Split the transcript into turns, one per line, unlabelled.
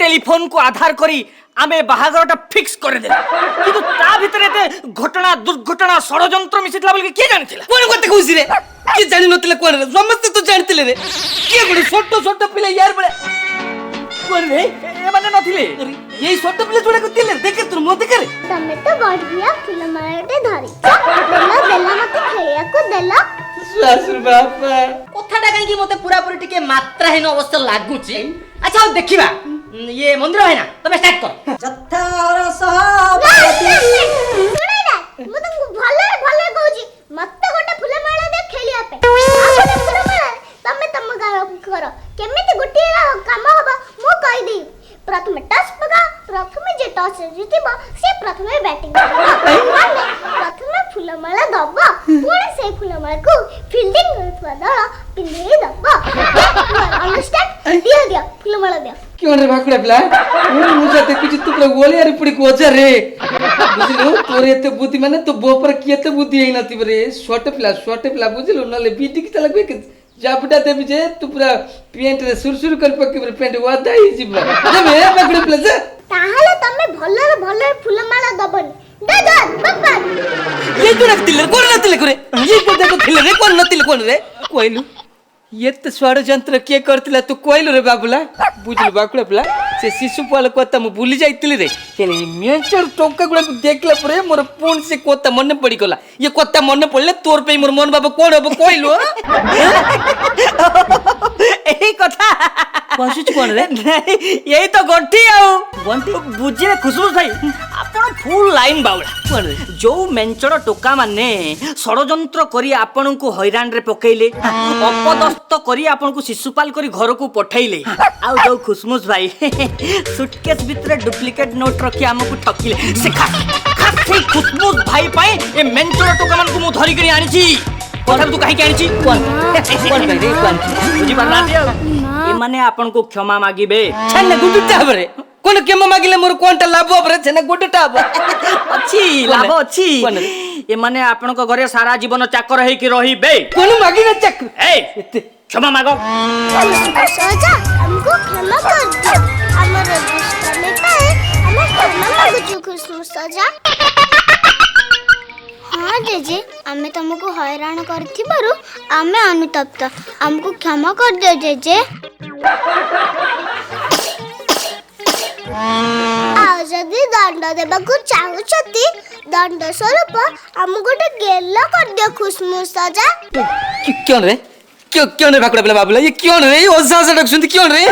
telephone को आधार करी आमे बाहागरटा फिक्स कर दे किंतु ता भितर एते घटना दुर्घटना षडयंत्र मिसितला बोल के के जानिथिला
कोन कोते खुशी रे के जानि नथिले कोन रे समस्त तो जानथिले रे के गुडी छोटो छोटो पिले यार बड़े
कोन रे ए माने नथिले
ये छोटो पिले जोड़े को तिले देखे तू मो देखे रे
तमे तो बढ़िया फुलमालाटे धरी देला देला मते खेया को देला
ससुर बापा
कथाटा काई कि मते पूरा पूरी टिके मात्राहीन अवस्था लागुची अच्छा अब देखिबा ये मंदिर है ना तमे स्टार्ट कर
जत्थार सहाबती
सुनै ना मु तुमको भले भले कहूची मते गोटे फुलमाला दे खेलिया पे आपने फुलमाला तमे तम करो केमिति गोटे काम होबा मु कहि देई प्रथम टॉस पका प्रथम जे टॉस जीतिबा से प्रथम बैटिंग करबा प्रथम फुलमाला दबा पुणे से फुलमाला को फील्डिंग करथवा दला पिंदे दबा अंडरस्टैंड दिया फुलमाला दिया
क्यों रे भाकुड़ा पिला मुझे देखु तू पूरा गोली अरे पुड़ी कोजा रे बुझिलु तोरे एते बुद्धि माने तो बो पर केते बुद्धि हेइ नथि रे छोटे पिला बुझिलु नले बीटी की तलक के जापटा देबी जे तू पूरा पेंट रे सुरसुर कर पके पेंट वादा ही जिबा जब ए भाकुड़ा पिला जे
ताहले तमे भल्ले फुलमाला दबनी दे बाबा
ये तो रखतिले कोन नतिले करे ये को देखो थिले रे कोन नतिले कोन रे कोइलु ये तो षडयंत्र किए करतिला तू कोइलु रे बाबुला बुझलु बाकुड़ा पिला से शिशुपाल कोता मु भूली जाइतिली रे केले मेंचर टोका गुडा देखला परे मोर पूर्ण से कोता मन पड़ी गला ये कोता मन पड़ले तोर पे मोर मन बाबा कोन हबो कोइलु
एही कथा
पहुंच कोन रे
यही तो गंठी बुझे खुशबू भाई आपण फुल लाइन बाउला जो मेंचड़ टोका माने षडयंत्र करी आपण को हैरान रे पकेइले अपदस्थ करी आपण को शिशुपाल करी घर को पठाइले आ जो खुशमुस भाई सुटकेस भीतर डुप्लीकेट नोट रखी हमको ठकिले से खास से खुशमुस भाई पाए ए मेंचड़ टोका मान को मु धरी करी आनी छी कोठा तू काहे के आनी छी कोन रे बुझी पाना दियो ए माने आपण को क्षमा मागिबे
छने गुडुटा हबरे कोन केम मागिले मोर कोनटा लाभ हबरे छने गुडुटा हब
अच्छी लाभ अच्छी ए माने आपण को घरे सारा जीवन चाकर हे की रहिबे
कोन मागिले चक
ए क्षमा मागो
सजा हमको क्षमा कर दो हमर दुष्कर्म पे हम क्षमा मांगु खुशनु सजा हाँ जेजे आमे तुमको हैरान करथिबारु आमे अनुतप्त हमको क्षमा कर दो जेजे आ जदी दंड देबाकू चाहुछती दंड स्वरूप हम गोटे गेला कर दियो खुशनु सजा
क्यों रे क्यों रे भाकुड़ा पिला बाबुला ये क्यों रे ओसा सा डक सुनती क्यों रे